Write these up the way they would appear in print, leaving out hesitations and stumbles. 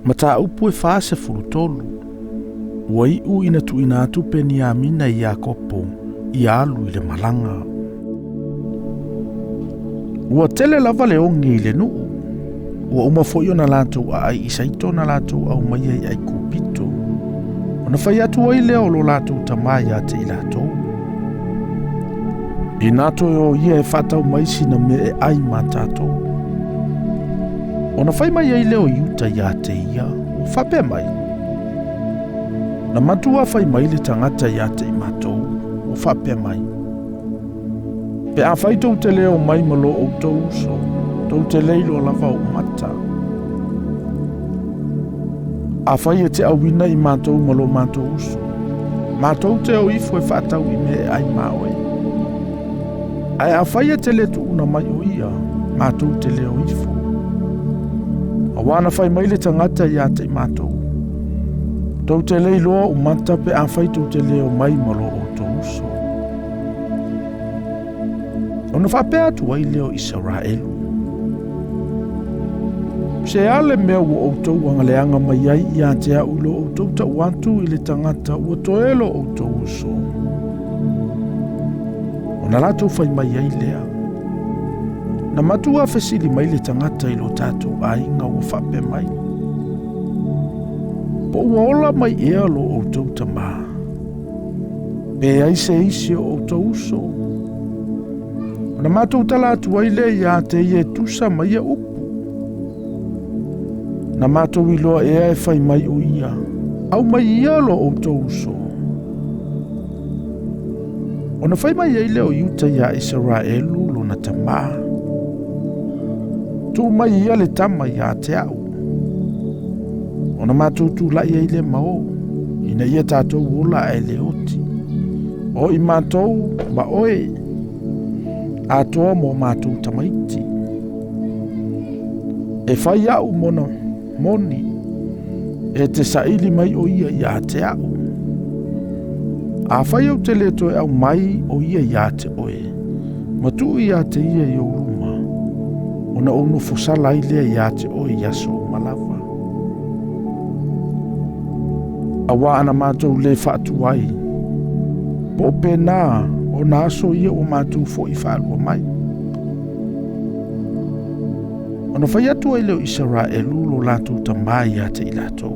Mata upu e fase fulutolu. Ua iu ina tuina atu peni amina i a kopo i alu i le malanga. Ua tele lava le ongi i le nuu. Ua umafoio na latou a ai isaito na latou au maia i ai kupito. Ona fai atu ai leo lo latou tamai a te i latou. I nato yo ia e fatau maisi na me e ai matatou. Ona fai mai ai leo iuta ia te ia, o fape mai. Na matua fai mai le tangata ia te i matou, o fape mai. Pe a fai tau te leo mai malo o tau uso, tau te leilo lava o mata. A fai e te awina i matou malo matou uso. Matou te o ifo e fatau i me ai mawe. Ai a fai e te le tu una mai o ia, matou te leo ifo. Awana fai mai le tangata ia te i matou. Tau te leiloa o mata pe a fai tau te leo mai malo o tau uso. Ona whape atu ai leo Israelu. Se ale mea ua outou angaleanga mai ai i a te au lo outou ta uantu i le tangata ua toelo outou uso. Ona latou fai mai ai lea. Na matua fesili mai le tangata i lo tatou ainga ua whape mai. Po ua ola mai ea lo outou ta maa. Pe ai se isi o outou uso. Na matou tala atu ai le ia te ie tusa mai e upu. Na matou iloa ea e fai mai o ia. Au mai ia lo outou uso. Ona fai mai ai leo iuta ia Israelu lo na tamaa. Tu mai ia le tama ia te au. Ona matou tu lai ai le mao. Ina ia tatou ola e le oti. O i matou ma oe. Atoa mo matou tamaiti. E fai au mona moni. E te saili mai o ia te au. A fai au te leto e au mai o ia te oe. Matu ia te ia i uruma. Ona ono fosala i lea ia te oe yaso malava. Awa ana matou le fatu ai. Po pena o na aso ia o matou fo i whaalua mai. Ona fai atu ai leo Israelu lo latou tamai a te i latou.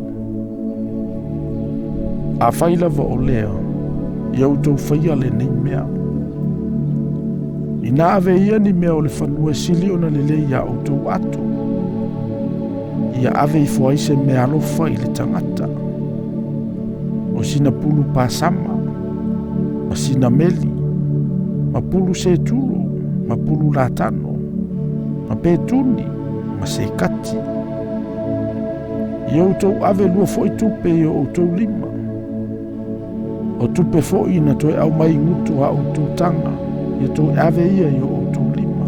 A fai lava o leo. Iau tau whaia le nei mea. Ina ave ia ni mea o le whanua sili o na lele ia o tau atu. Ia ave i fuaise mea alofa i le tangata. O sina pulu pasama. Ma sina meli. Ma pulu se tulu. Ma pulu latano. Ma petuni. Ma se kati. Iau tau ave lua foi tupe i o tau lima. O tupe fo'i na toi au mai ngutu a o tūtanga, ia toi ave ia i o tū lima.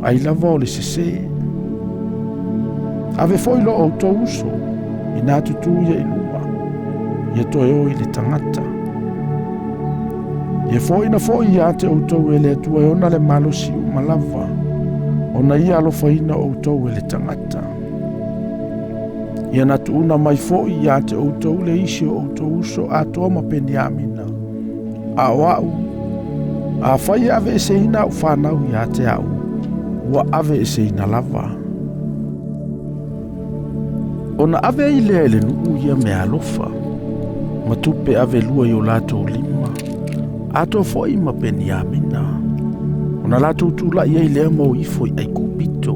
Ai lava o le sese. Ave fo'i lo o tō uso, i nā tutu ia i luma, ia toi o i le tangata. Ia fo'i na fo'i ia te o tō e le atua e ona le malosi u malava, ona ia alofaina o tō e le tangata. Ia na tuuna mai fo'i ia te outou le isi o outou uso a toa ma peni amina. A wau. A fai ave e seina u whanau ia te au. Ua ave e seina lava. Ona ave i lea ele nuu ia me alofa. Ma tupe ave lua i o lato lima. A toa fo'i ma peni amina. Ona lato tula ia i lea mo ifo i ai kupito.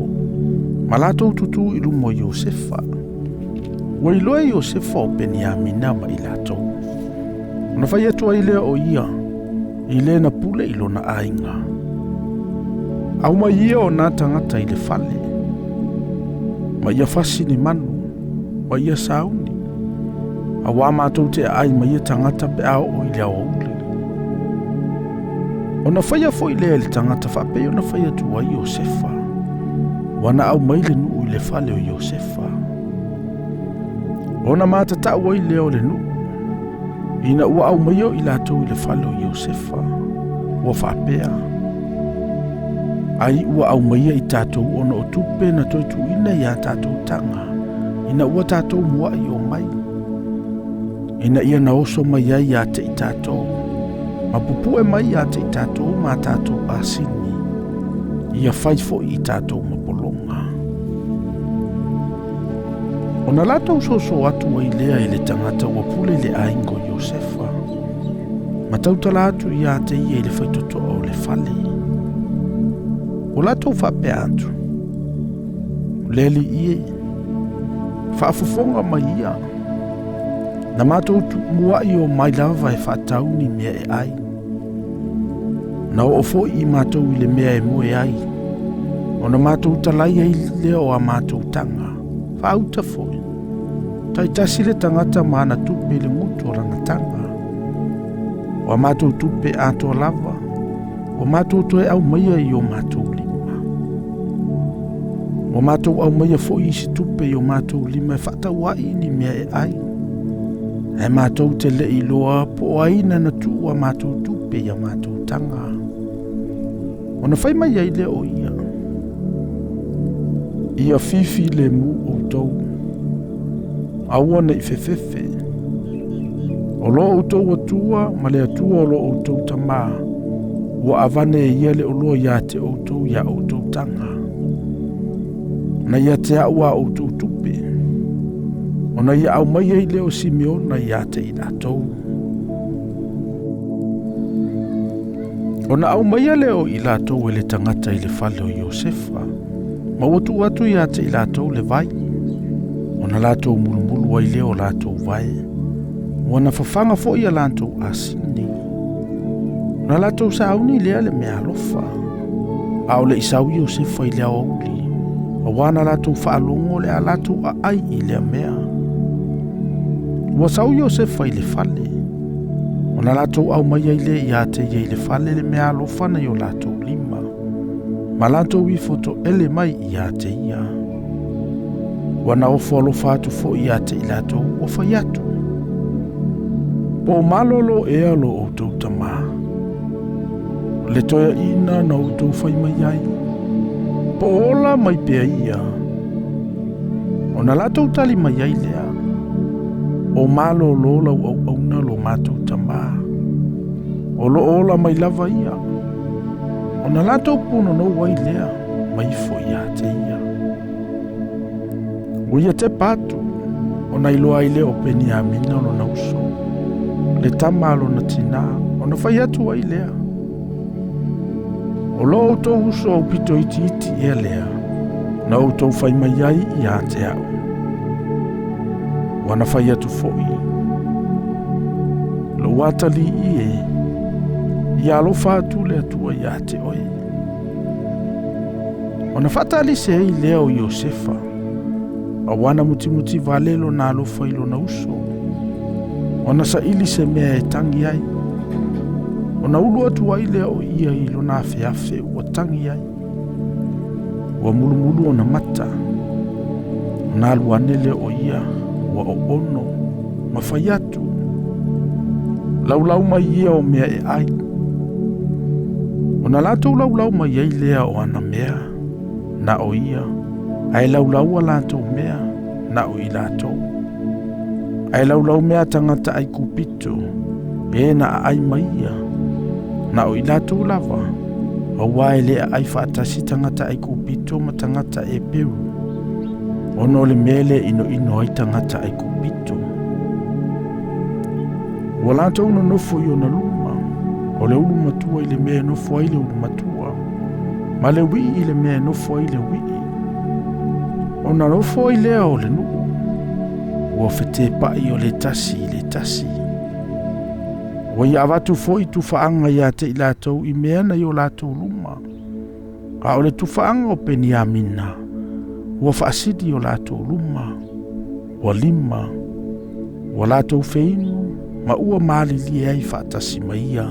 Ma lato tutu i lumo Iosefa. Wa iloa Iosefa o Beniamina ma i latou. Ona fai atu ai lea o ia, i le na pule ilo na ainga. Au ma ia o nā tangata i le fale. Ma ia fasi ni manu, ma ia sauni. A wā mātou te ai ma ia tangata pe ao o i lea o uli. Ona fai a fo i lea i le tangata whape, ona fai atu ai Iosefa. Wana au mai le nuu i le fale o Iosefa. Ona mata tau ai leo le nuu. Ina ua au mai o i latou i le fale o Iosefa. Ua whapea. Ai ua au mai i tātou ona o tupe na toi tuina i a tātou tanga. ina ua tātou muai o mai. Ina ia na oso mai ai a te i tātou. Ma pupue mai a te i tātou ma tātou asini. Ia whaifo i tātou mapolonga. O na lātou soso atu ai lea i le tangata ua pule le aingo Iosefa. Ma tautala atu i a te ia i le whaitoto o le whale. O lātou whapea atu. Leli ie. Whaafufonga mai ia. Na mātou muai o mai lava e whaatauni mea e ai. Na o ofo i mātou i le mea e moe ai. O na mātou talai ai leo a mātou tanga. Whaauta foi. Taitasi le tangata mana tupe le mutu o rangatanga. O mātou tupe ato lava. O mātou toe au maia i o mātou lima. O mātou au maia foi i si tupe i o mātou lima e whaatauai ni mea e ai. E mātou te le i loa po aina na tu a mātou tupe i a mātou tanga. O na whai mai ai le o ia. Ia fifi le mu o tau. Aua na i fefefe. O lo o tau atua, ma le atua o lo o tau tama. Ua avane e ia le o loa ia te o tau ia o tau tanga. Na ia te aua o tau tupe. O na ia au mai ai leo Simeona ia te i lātou. O na au mai leo i lātou e le tangata i le whale o Iosefa. Ma watu atu ia te i lātou le vai. O na lātou mulumulu ai leo lātou vai. O na whawhanga fo ia lātou asini. O na lātou sauni lea le mea alofa. A o le isau Iosefa i lea ouli. O wana lātou whaalongo le a lātou a ai i lea mea. Ua sau Iosefa i le whale. O na lātou au mai ai le i ate i le whale le mea alofana i o lātou lima. Ma lātou i foto ele mai i ate ia. Ua na ofo alofa atu fo i ate i lātou o whai atu. Po malolo e alo o tau tama. Le toia ina na o tau whai mai ai. Po ola mai pea ia. O na lātou tali mai ai lea. O malo lola au na lo mātou tama. O lo ola mai lava ia. O na lātou puno no wai lea, mai fo ia te ia. O ia te pātu, o na iloa i lea o peni a mina lo na uso. Le tama lo na tina, o na whai atu ai lea. O lo o tau uso o pito iti iti ia lea, na o tau whai mai ai i a te au. Wana whai atu foi. Lo watali i e. I alofa atu le atua i ate oi. Wana whatali se ei leo Iosefa. A wana mutimuti valelo na alofa ilo na uso. Wana sa ili se mea e tangi ai. Wana ulu atu ai leo ia ilo na afe afe ua tangi ai. Ua mulu mulu o na mata. Wana aluane leo ia. Wa o ono, mawhai atu. Laulau mai ia o mea e ai. O na lātou laulau mai ai lea o ana mea, na o ia. Ai laulau a lātou mea, na o i lātou. Ai laulau mea tangata ai kupito, e na ai mai ia. Na o i lātou lava, o wae lea ai whaatasi tangata ai kupito ma tangata e peru. Ono le mele ino ai tangata ai kupito. Ua lātou na nofo i o na luma. O le ulu matua i le mea nofo ai le ulu matua. Ma le wii i le mea nofo ai le wii. O na nofo ai lea o le nuu. Ua whete pai o le tasi i le tasi. Ua i avatu fo i tufaanga i ate i lātou i mea na i o lātou luma. A o le tufaanga o peni a mina. Ua whaasidi o lātou luma, ua lima, ua lātou feinu, ma ua mālili e ai whaatasi mai ia.